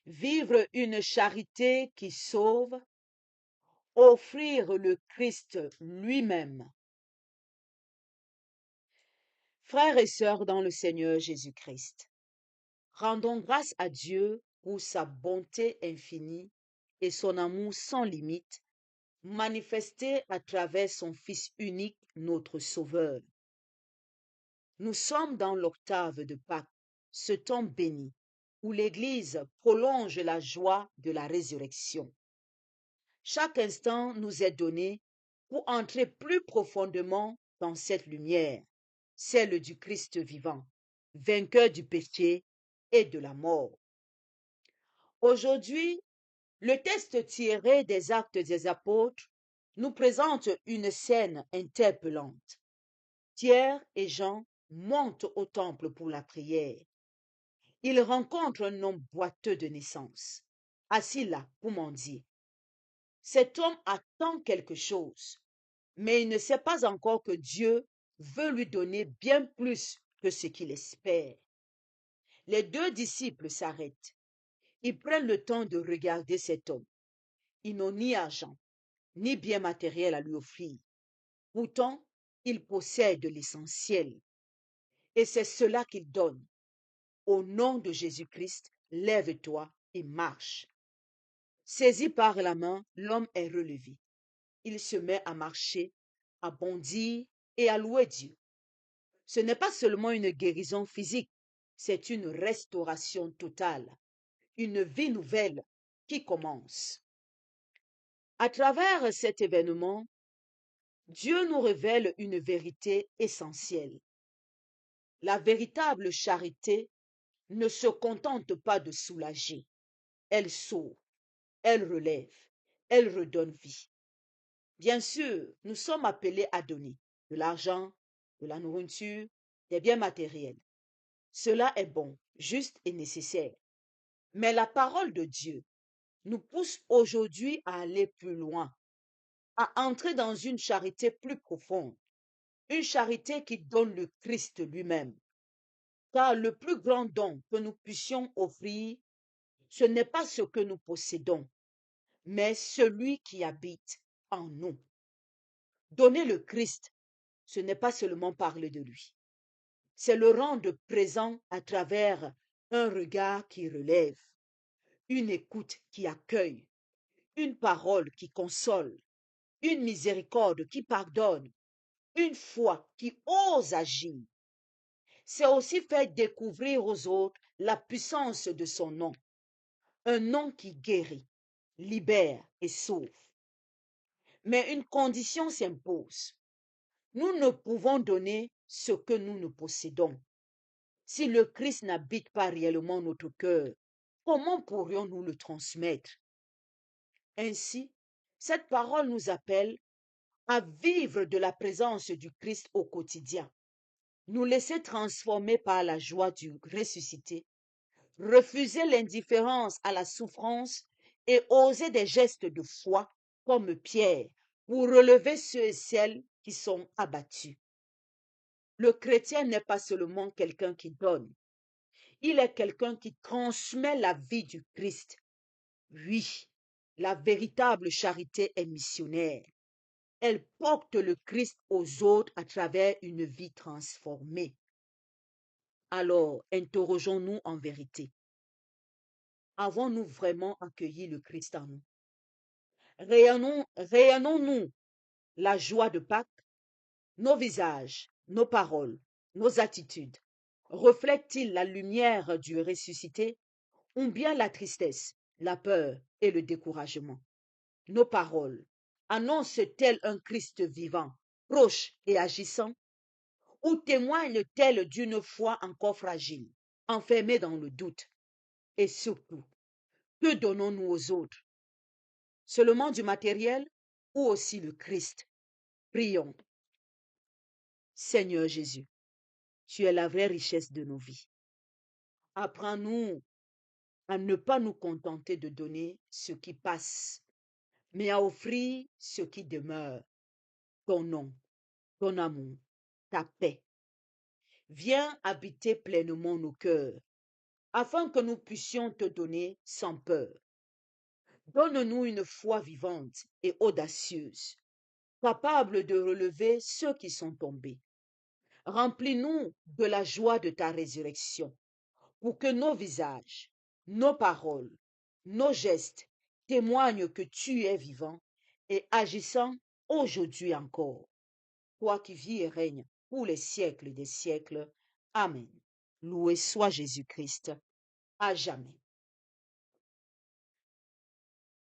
vivre une charité qui sauve, offrir le Christ lui-même. Frères et sœurs dans le Seigneur Jésus-Christ, rendons grâce à Dieu pour sa bonté infinie et son amour sans limite, manifesté à travers son Fils unique, notre Sauveur. Nous sommes dans l'octave de Pâques, ce temps béni, où l'Église prolonge la joie de la résurrection. Chaque instant nous est donné pour entrer plus profondément dans cette lumière, celle du Christ vivant, vainqueur du péché et de la mort. Aujourd'hui, le texte tiré des Actes des Apôtres nous présente une scène interpellante. Pierre et Jean montent au temple pour la prière. Ils rencontrent un homme boiteux de naissance, assis là pour mendier. Cet homme attend quelque chose, mais il ne sait pas encore que Dieu veut lui donner bien plus que ce qu'il espère. Les deux disciples s'arrêtent. Ils prennent le temps de regarder cet homme. Ils n'ont ni argent, ni bien matériel à lui offrir. Pourtant, il possède l'essentiel. Et c'est cela qu'il donne. Au nom de Jésus-Christ, lève-toi et marche. Saisi par la main, l'homme est relevé. Il se met à marcher, à bondir et à louer Dieu. Ce n'est pas seulement une guérison physique, c'est une restauration totale, une vie nouvelle qui commence. À travers cet événement, Dieu nous révèle une vérité essentielle. La véritable charité ne se contente pas de soulager, elle sauve, elle relève, elle redonne vie. Bien sûr, nous sommes appelés à donner de l'argent, de la nourriture, des biens matériels. Cela est bon, juste et nécessaire. Mais la parole de Dieu nous pousse aujourd'hui à aller plus loin, à entrer dans une charité plus profonde, une charité qui donne le Christ lui-même. Car le plus grand don que nous puissions offrir, ce n'est pas ce que nous possédons, mais celui qui habite en nous. Donner le Christ, ce n'est pas seulement parler de lui, c'est le rendre présent à travers un regard qui relève, une écoute qui accueille, une parole qui console, une miséricorde qui pardonne, une foi qui ose agir. C'est aussi faire découvrir aux autres la puissance de son nom, un nom qui guérit, libère et sauve. Mais une condition s'impose. Nous ne pouvons donner ce que nous ne possédons. Si le Christ n'habite pas réellement notre cœur, comment pourrions-nous le transmettre? Ainsi, cette parole nous appelle à vivre de la présence du Christ au quotidien, nous laisser transformer par la joie du ressuscité, refuser l'indifférence à la souffrance et oser des gestes de foi comme Pierre pour relever ceux et celles qui sont abattus. Le chrétien n'est pas seulement quelqu'un qui donne, il est quelqu'un qui transmet la vie du Christ. Oui, la véritable charité est missionnaire. Elle porte le Christ aux autres à travers une vie transformée. Alors, interrogeons-nous en vérité. Avons-nous vraiment accueilli le Christ en nous? Rayonnons-nous la joie de Pâques? Nos visages, nos paroles, nos attitudes reflètent-ils la lumière du ressuscité ou bien la tristesse, la peur et le découragement? Nos paroles annoncent-elles un Christ vivant, proche et agissant, ou témoignent-elles d'une foi encore fragile, enfermée dans le doute? Et surtout, que donnons-nous aux autres? Seulement du matériel ou aussi le Christ? Prions. Seigneur Jésus, tu es la vraie richesse de nos vies. Apprends-nous à ne pas nous contenter de donner ce qui passe, mais à offrir ce qui demeure, ton nom, ton amour, ta paix. Viens habiter pleinement nos cœurs. afin que nous puissions te donner sans peur. Donne-nous une foi vivante et audacieuse, capable de relever ceux qui sont tombés. Remplis-nous de la joie de ta résurrection, pour que nos visages, nos paroles, nos gestes témoignent que tu es vivant et agissant aujourd'hui encore, toi qui vis et règnes pour les siècles des siècles. Amen. Loué soit Jésus-Christ à jamais.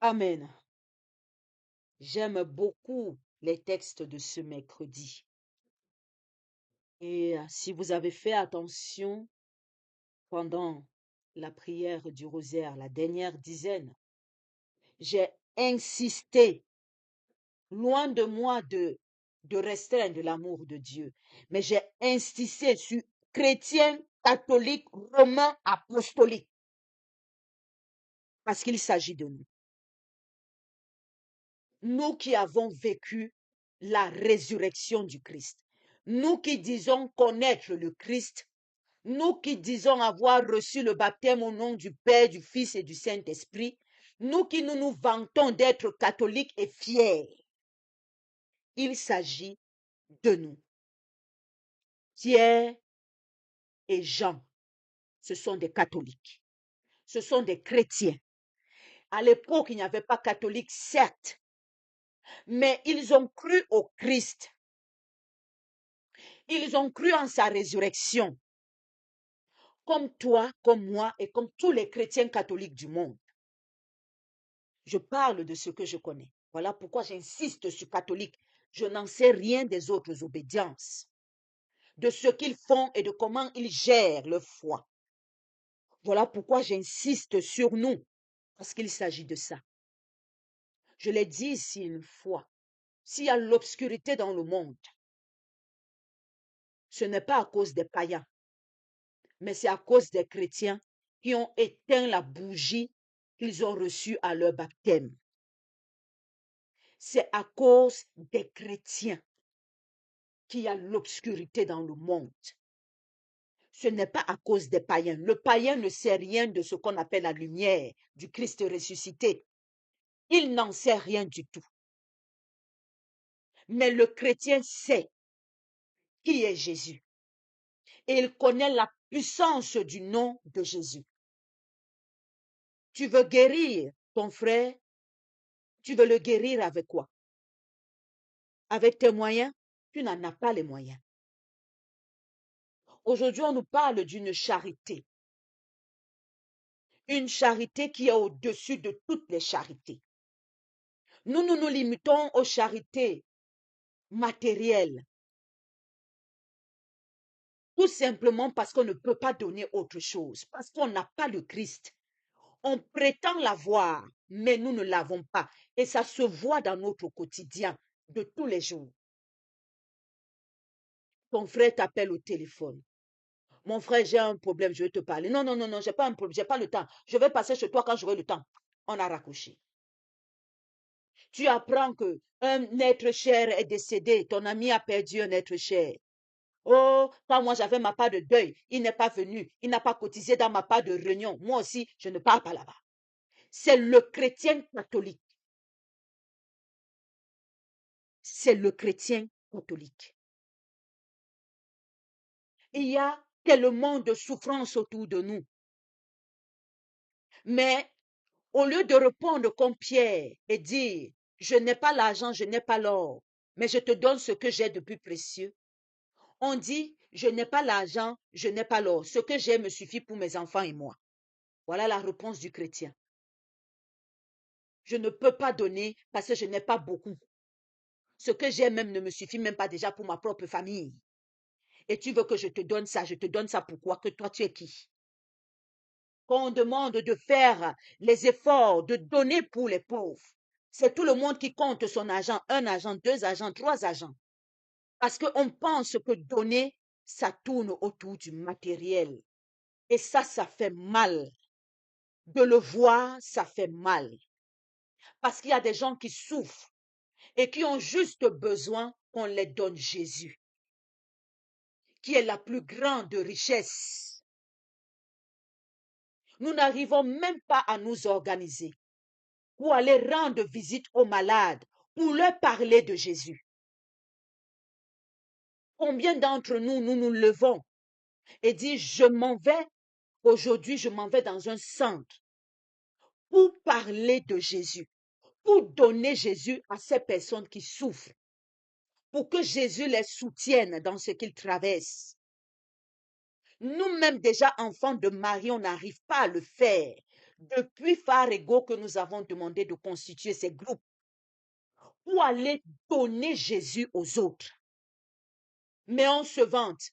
Amen. J'aime beaucoup les textes de ce mercredi. Et si vous avez fait attention pendant la prière du rosaire, la dernière dizaine, j'ai insisté, loin de moi de restreindre l'amour de Dieu, mais j'ai insisté sur chrétien, catholique, romain, apostolique, parce qu'il s'agit de nous. Nous qui avons vécu la résurrection du Christ, nous qui disons connaître le Christ, nous qui disons avoir reçu le baptême au nom du Père, du Fils et du Saint-Esprit, nous qui nous vantons d'être catholiques et fiers, il s'agit de nous. Pierre et Jean, ce sont des catholiques, ce sont des chrétiens. À l'époque, il n'y avait pas catholique, certes, mais ils ont cru au Christ. Ils ont cru en sa résurrection, comme toi, comme moi et comme tous les chrétiens catholiques du monde. Je parle de ce que je connais. Voilà pourquoi j'insiste sur catholique. Je n'en sais rien des autres obédiences, de ce qu'ils font et de comment ils gèrent leur foi. Voilà pourquoi j'insiste sur nous, parce qu'il s'agit de ça. Je l'ai dit ici une fois, s'il y a l'obscurité dans le monde, ce n'est pas à cause des païens, mais c'est à cause des chrétiens qui ont éteint la bougie qu'ils ont reçue à leur baptême. C'est à cause des chrétiens qu'il y a l'obscurité dans le monde. Ce n'est pas à cause des païens. Le païen ne sait rien de ce qu'on appelle la lumière du Christ ressuscité. Il n'en sait rien du tout. Mais le chrétien sait qui est Jésus. Et il connaît la puissance du nom de Jésus. Tu veux guérir ton frère, tu veux le guérir avec quoi? Avec tes moyens? Tu n'en as pas les moyens. Aujourd'hui, on nous parle d'une charité. Une charité qui est au-dessus de toutes les charités. Nous nous limitons aux charités matérielles. Tout simplement parce qu'on ne peut pas donner autre chose, parce qu'on n'a pas le Christ. On prétend l'avoir, mais nous ne l'avons pas. Et ça se voit dans notre quotidien de tous les jours. Ton frère t'appelle au téléphone. Mon frère, j'ai un problème, je vais te parler. Non, non, non, non, j'ai pas un problème, j'ai pas le temps. Je vais passer chez toi quand j'aurai le temps. On a raccroché. Tu apprends que un être cher est décédé, ton ami a perdu un être cher. Oh, quand moi j'avais ma part de deuil, il n'est pas venu, il n'a pas cotisé dans ma part de réunion. Moi aussi, je ne pars pas là-bas. C'est le chrétien catholique. C'est le chrétien catholique. Il y a tellement de souffrances autour de nous. Mais au lieu de répondre comme Pierre et dire, je n'ai pas l'argent, je n'ai pas l'or, mais je te donne ce que j'ai de plus précieux, on dit, je n'ai pas l'argent, je n'ai pas l'or, ce que j'ai me suffit pour mes enfants et moi. Voilà la réponse du chrétien. Je ne peux pas donner parce que je n'ai pas beaucoup. Ce que j'ai même ne me suffit même pas déjà pour ma propre famille. Et tu veux que je te donne ça pourquoi? Que toi tu es qui? Quand on demande de faire les efforts, de donner pour les pauvres, c'est tout le monde qui compte son argent, un agent, deux agents, trois agents. Parce qu'on pense que donner, ça tourne autour du matériel. Et ça fait mal. De le voir, ça fait mal. Parce qu'il y a des gens qui souffrent et qui ont juste besoin qu'on les donne Jésus, qui est la plus grande richesse. Nous n'arrivons même pas à nous organiser pour aller rendre visite aux malades, pour leur parler de Jésus. Combien d'entre nous, nous nous levons et disons, je m'en vais, aujourd'hui je m'en vais dans un centre pour parler de Jésus, pour donner Jésus à ces personnes qui souffrent, pour que Jésus les soutienne dans ce qu'ils traversent. Nous-mêmes déjà enfants de Marie, on n'arrive pas à le faire. Depuis Farego que nous avons demandé de constituer ces groupes pour aller donner Jésus aux autres. Mais on se vante.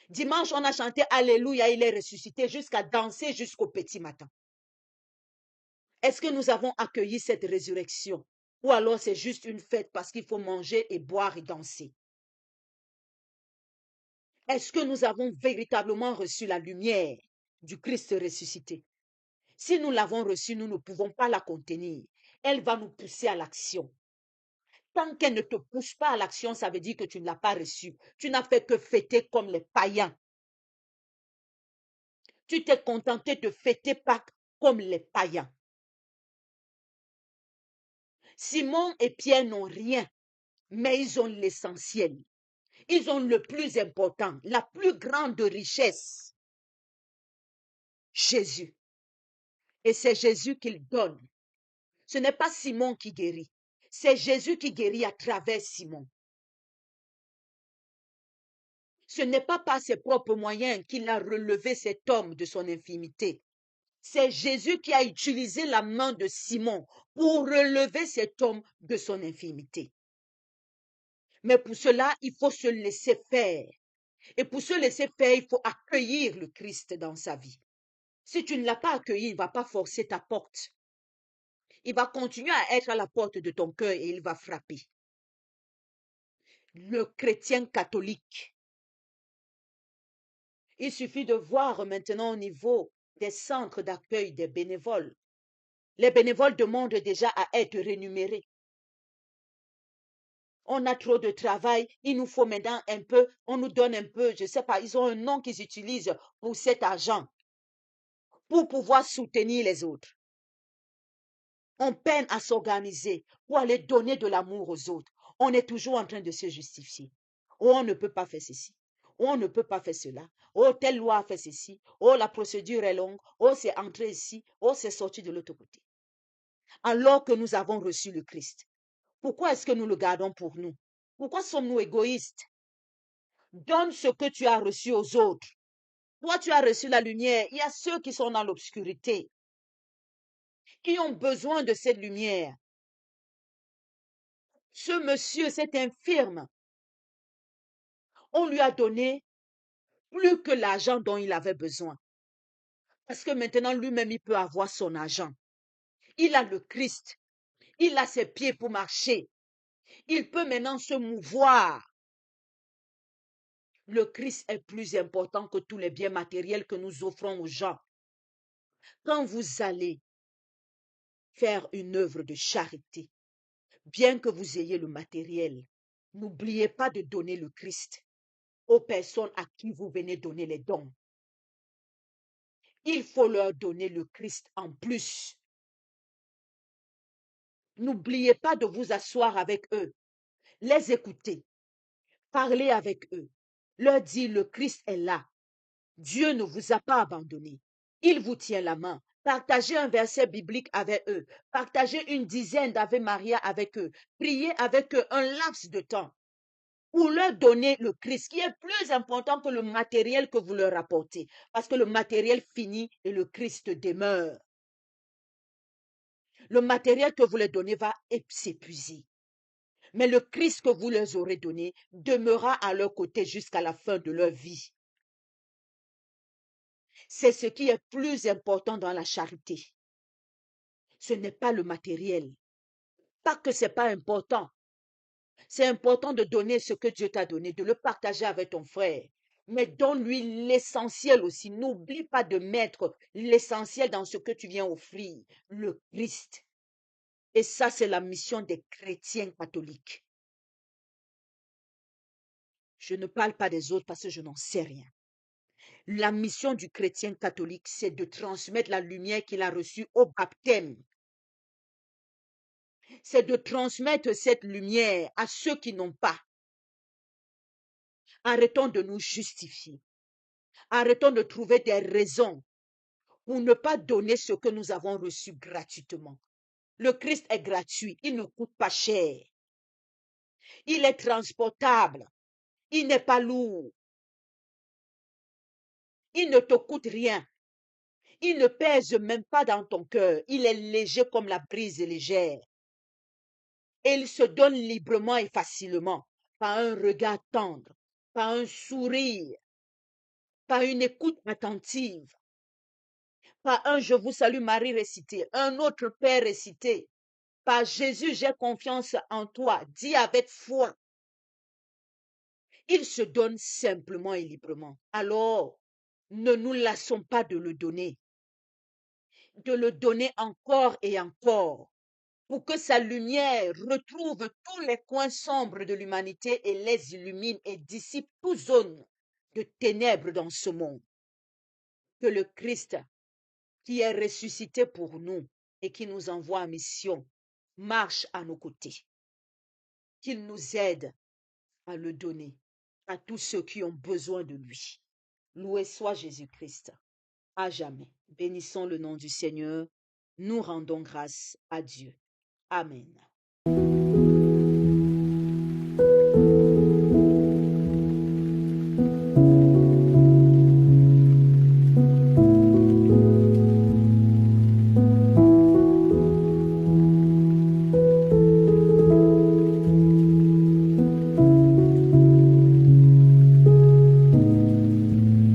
Dimanche, on a chanté Alléluia, il est ressuscité, jusqu'à danser jusqu'au petit matin. Est-ce que nous avons accueilli cette résurrection? Ou alors c'est juste une fête parce qu'il faut manger et boire et danser? Est-ce que nous avons véritablement reçu la lumière du Christ ressuscité? Si nous l'avons reçue, nous ne pouvons pas la contenir. Elle va nous pousser à l'action. Tant qu'elle ne te pousse pas à l'action, ça veut dire que tu ne l'as pas reçue. Tu n'as fait que fêter comme les païens. Tu t'es contenté de fêter Pâques comme les païens. Simon et Pierre n'ont rien, mais ils ont l'essentiel. Ils ont le plus important, la plus grande richesse. Jésus. Et c'est Jésus qu'il donne. Ce n'est pas Simon qui guérit. C'est Jésus qui guérit à travers Simon. Ce n'est pas par ses propres moyens qu'il a relevé cet homme de son infirmité. C'est Jésus qui a utilisé la main de Simon pour relever cet homme de son infirmité. Mais pour cela, il faut se laisser faire. Et pour se laisser faire, il faut accueillir le Christ dans sa vie. Si tu ne l'as pas accueilli, il ne va pas forcer ta porte. Il va continuer à être à la porte de ton cœur et il va frapper. Le chrétien catholique. Il suffit de voir maintenant au niveau des centres d'accueil des bénévoles. Les bénévoles demandent déjà à être rémunérés. On a trop de travail, il nous faut maintenant un peu, on nous donne un peu, je ne sais pas, ils ont un nom qu'ils utilisent pour cet argent, pour pouvoir soutenir les autres. On peine à s'organiser pour aller donner de l'amour aux autres. On est toujours en train de se justifier. Oh, on ne peut pas faire ceci. Oh, on ne peut pas faire cela. Oh, telle loi a fait ceci. Oh, la procédure est longue. Oh, c'est entré ici. Oh, c'est sorti de l'autre côté. Alors que nous avons reçu le Christ. Pourquoi est-ce que nous le gardons pour nous? Pourquoi sommes-nous égoïstes? Donne ce que tu as reçu aux autres. Toi, tu as reçu la lumière. Il y a ceux qui sont dans l'obscurité, qui ont besoin de cette lumière. Ce monsieur, cet infirme, on lui a donné plus que l'argent dont il avait besoin. Parce que maintenant, lui-même, il peut avoir son argent. Il a le Christ. Il a ses pieds pour marcher. Il peut maintenant se mouvoir. Le Christ est plus important que tous les biens matériels que nous offrons aux gens. Quand vous allez faire une œuvre de charité, bien que vous ayez le matériel, n'oubliez pas de donner le Christ aux personnes à qui vous venez donner les dons. Il faut leur donner le Christ en plus. N'oubliez pas de vous asseoir avec eux, les écouter, parler avec eux, leur dire le Christ est là. Dieu ne vous a pas abandonné. Il vous tient la main. Partagez un verset biblique avec eux. Partagez une dizaine d'Ave Maria avec eux. Priez avec eux un laps de temps pour leur donner le Christ, qui est plus important que le matériel que vous leur apportez. Parce que le matériel finit et le Christ demeure. Le matériel que vous leur donnez va s'épuiser. Mais le Christ que vous leur aurez donné demeurera à leur côté jusqu'à la fin de leur vie. C'est ce qui est plus important dans la charité. Ce n'est pas le matériel. Pas que ce n'est pas important. C'est important de donner ce que Dieu t'a donné, de le partager avec ton frère. Mais donne-lui l'essentiel aussi. N'oublie pas de mettre l'essentiel dans ce que tu viens offrir, le Christ. Et ça, c'est la mission des chrétiens catholiques. Je ne parle pas des autres parce que je n'en sais rien. La mission du chrétien catholique, c'est de transmettre la lumière qu'il a reçue au baptême. C'est de transmettre cette lumière à ceux qui n'ont pas. Arrêtons de nous justifier. Arrêtons de trouver des raisons pour ne pas donner ce que nous avons reçu gratuitement. Le Christ est gratuit, il ne coûte pas cher. Il est transportable, il n'est pas lourd. Il ne te coûte rien. Il ne pèse même pas dans ton cœur. Il est léger comme la brise légère. Et il se donne librement et facilement, par un regard tendre, par un sourire, par une écoute attentive, par un je vous salue Marie récité, un autre Père récité, par Jésus j'ai confiance en toi, dis avec foi. Il se donne simplement et librement. Alors, ne nous lassons pas de le donner encore et encore, pour que sa lumière retrouve tous les coins sombres de l'humanité et les illumine et dissipe toute zone de ténèbres dans ce monde. Que le Christ, qui est ressuscité pour nous et qui nous envoie en mission, marche à nos côtés. Qu'il nous aide à le donner à tous ceux qui ont besoin de lui. Loué soit Jésus-Christ à jamais. Bénissons le nom du Seigneur. Nous rendons grâce à Dieu. Amen.